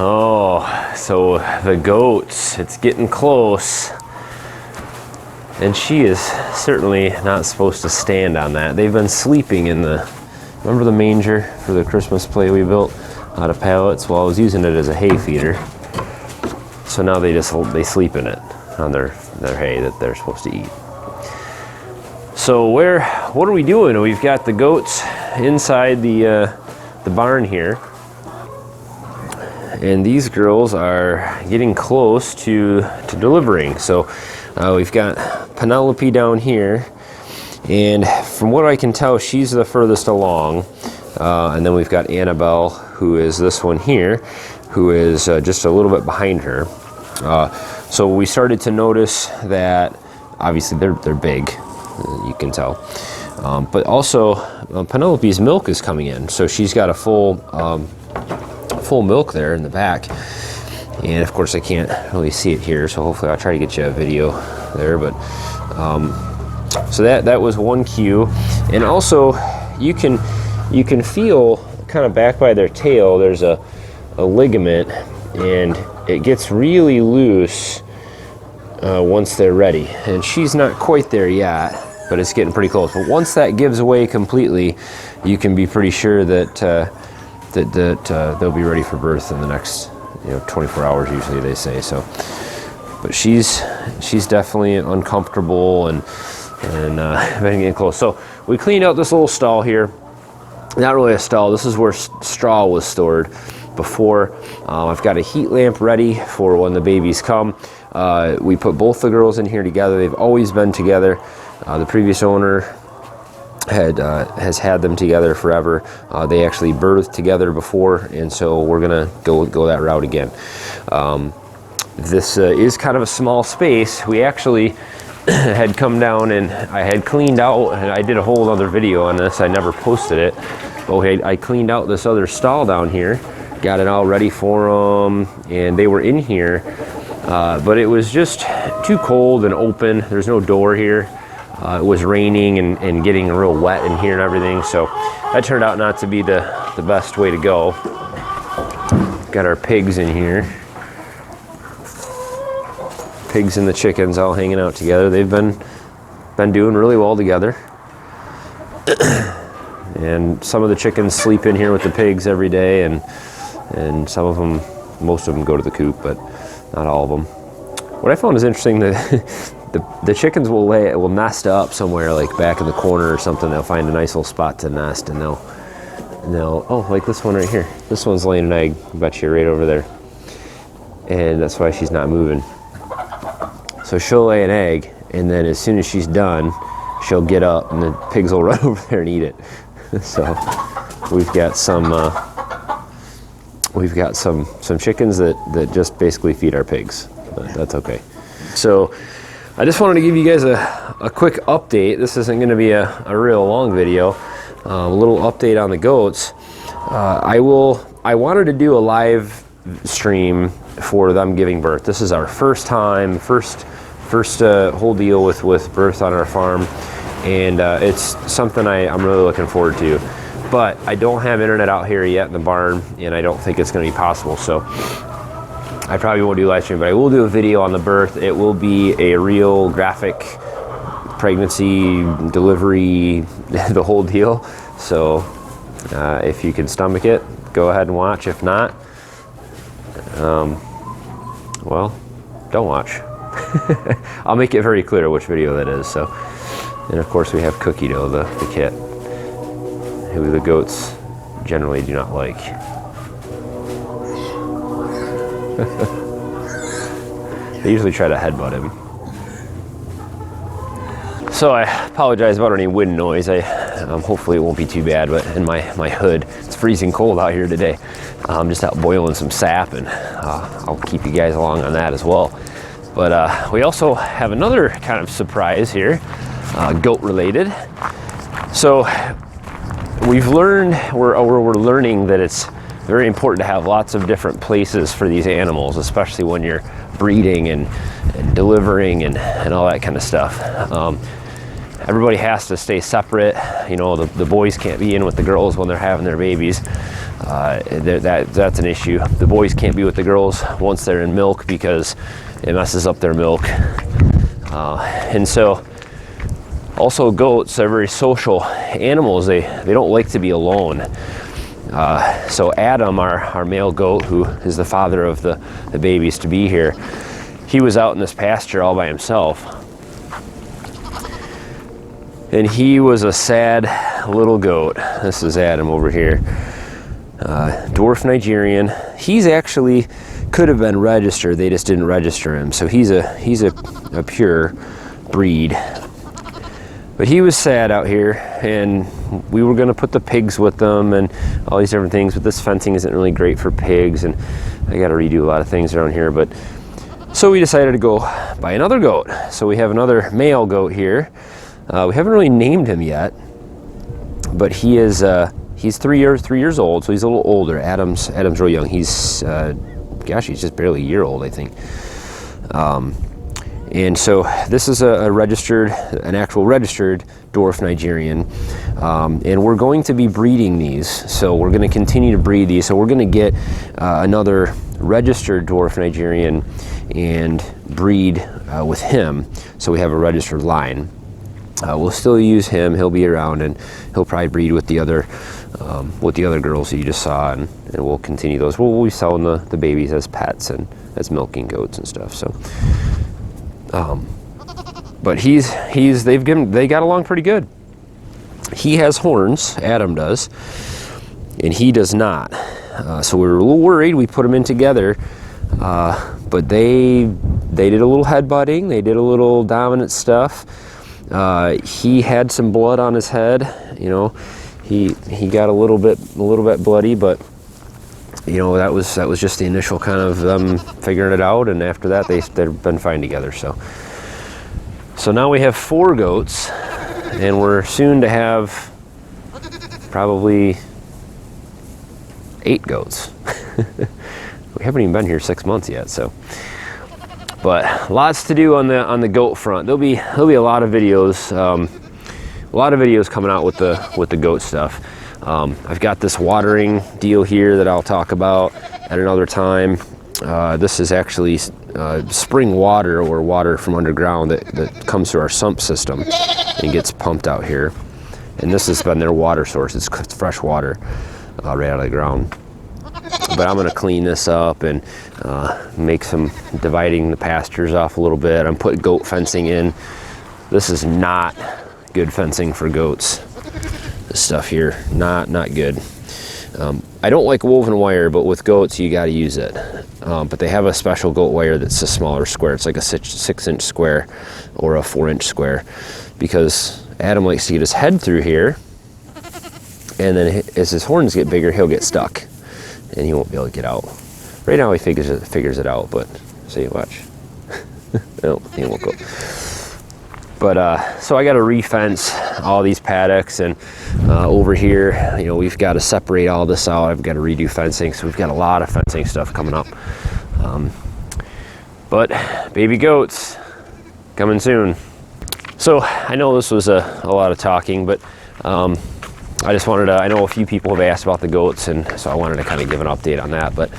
Oh, so the goats, it's getting close. And she is certainly not supposed to stand on that. They've been sleeping in remember the manger for the Christmas play we built out of pallets? Well, I was using it as a hay feeder. So now they sleep in it on their hay that they're supposed to eat. So what are we doing? We've got the goats inside the barn here. And these girls are getting close to delivering. So we've got Penelope down here, and from what I can tell, she's the furthest along. And then we've got Annabelle, who is this one here, who is just a little bit behind her. So we started to notice that obviously they're big, you can tell. But also Penelope's milk is coming in, so she's got a full milk there in the back. And of course I can't really see it here, so hopefully I'll try to get you a video there. But so that was one cue. And also you can feel kind of back by their tail, there's a ligament, and it gets really loose once they're ready. And she's not quite there yet, but it's getting pretty close. But once that gives away completely, you can be pretty sure that they'll be ready for birth in the next 24 hours usually, they say. So but she's definitely uncomfortable and been getting close. So we cleaned out this little stall here. Not really a stall, this is where straw was stored before. I've got a heat lamp ready for when the babies come. We put both the girls in here together. They've always been together. The previous owner has had them together forever. They actually birthed together before, and so we're gonna go that route again. This is kind of a small space. We actually had come down and I had cleaned out, and I did a whole other video on this, I never posted it, but I cleaned out this other stall down here, got it all ready for them, and they were in here, but it was just too cold and open. There's no door here. It was raining and getting real wet in here and everything, so that turned out not to be the best way to go. Got our pigs in here. Pigs and the chickens all hanging out together. They've been doing really well together. And some of the chickens sleep in here with the pigs every day, and some of them, most of them go to the coop, but not all of them. What I found is interesting that the chickens will nest up somewhere like back in the corner or something. They'll find a nice little spot to nest, and they'll oh, like this one right here. This one's laying an egg, I bet you, right over there. And that's why she's not moving. So she'll lay an egg, and then as soon as she's done, she'll get up, and the pigs will run over there and eat it. So we've got some chickens that just basically feed our pigs, but that's okay. So I just wanted to give you guys a quick update. This isn't going to be a real long video. A little update on the goats. I wanted to do a live stream for them giving birth. This is our first time, first whole deal with birth on our farm, and it's something I'm really looking forward to. But I don't have internet out here yet in the barn, and I don't think it's going to be possible, so I probably won't do live stream, but I will do a video on the birth. It will be a real graphic pregnancy, delivery, the whole deal. So if you can stomach it, go ahead and watch. If not, well, don't watch. I'll make it very clear which video that is. So, and of course we have Cookie Dough, the kit, who the goats generally do not like. They usually try to headbutt him. So I apologize about any wind noise. Hopefully it won't be too bad, but in my hood, it's freezing cold out here today. I'm just out boiling some sap, and I'll keep you guys along on that as well. But we also have another kind of surprise here, goat related. So we're learning that it's very important to have lots of different places for these animals, especially when you're breeding and delivering and all that kind of stuff. everybody has to stay separate. You know, the boys can't be in with the girls when they're having their babies. That's an issue. The boys can't be with the girls once they're in milk because it messes up their milk. And so also goats are very social animals. They don't like to be alone. So Adam, our male goat, who is the father of the babies to be here, he was out in this pasture all by himself. And he was a sad little goat. This is Adam over here. Dwarf Nigerian. He's actually could have been registered. They just didn't register him. So he's a pure breed. But he was sad out here, and we were going to put the pigs with them and all these different things, but this fencing isn't really great for pigs, and I got to redo a lot of things around here. But so we decided to go buy another goat. So we have another male goat here. We haven't really named him yet, but he is he's 3 years old, so he's a little older. Adam's real young. He's gosh, he's just barely a year old, I think. And so this is an actual registered dwarf Nigerian, and we're going to be breeding these. So we're going to continue to breed these. So we're going to get another registered dwarf Nigerian and breed with him. So we have a registered line. We'll still use him. He'll be around, and he'll probably breed with the other girls that you just saw, and we'll continue those. We'll be selling the babies as pets and as milking goats and stuff. So. But they got along pretty good. He has horns, Adam does, and he does not. So we were a little worried. We put them in together, but they did a little headbutting. They did a little dominant stuff. He had some blood on his head. You know, he got a little bit bloody, but you know, that was just the initial kind of them figuring it out, and after that they've been fine together. So now we have 4 goats, and we're soon to have probably 8 goats. We haven't even been here 6 months yet, so. But lots to do on the goat front. There'll be a lot of videos, coming out with the goat stuff. I've got this watering deal here that I'll talk about at another time. This is actually spring water, or water from underground that comes through our sump system and gets pumped out here. And this has been their water source. It's fresh water right out of the ground. But I'm going to clean this up and make some dividing the pastures off a little bit. I'm putting goat fencing in. This is not good fencing for goats. This stuff here, not good. I don't like woven wire, but with goats you got to use it. But they have a special goat wire that's a smaller square. It's like a 6-inch square or a 4-inch square, because Adam likes to get his head through here, and then as his horns get bigger, he'll get stuck and he won't be able to get out. Right now he figures it out, but see, watch. No, he won't go. But so I got to re-fence all these paddocks, and over here, you know, we've got to separate all this out. I've got to redo fencing, so we've got a lot of fencing stuff coming up. But baby goats coming soon. So I know this was a lot of talking, but I just wanted to, I know a few people have asked about the goats, and so I wanted to kind of give an update on that. But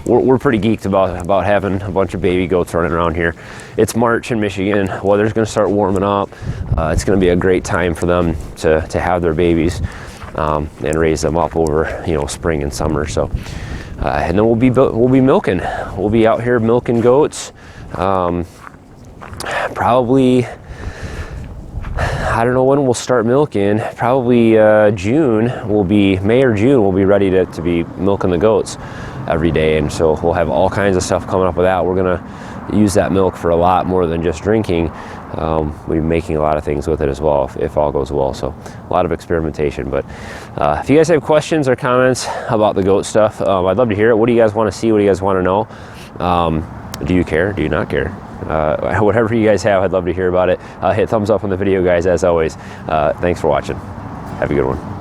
we're pretty geeked about having a bunch of baby goats running around here. It's March in Michigan. Weather's going to start warming up. It's going to be a great time for them to have their babies and raise them up over, you know, spring and summer. So and then we'll be milking. We'll be out here milking goats. Probably, I don't know when we'll start milking. Probably May or June, we'll be ready to be milking the goats every day. And so we'll have all kinds of stuff coming up with that. We're gonna use that milk for a lot more than just drinking. We'll be making a lot of things with it as well, if all goes well. So a lot of experimentation. But if you guys have questions or comments about the goat stuff, I'd love to hear it. What do you guys want to see? What do you guys want to know? Do you care? Do you not care? Whatever you guys have, I'd love to hear about it. Hit thumbs up on the video, guys, as always. Thanks for watching. Have a good one.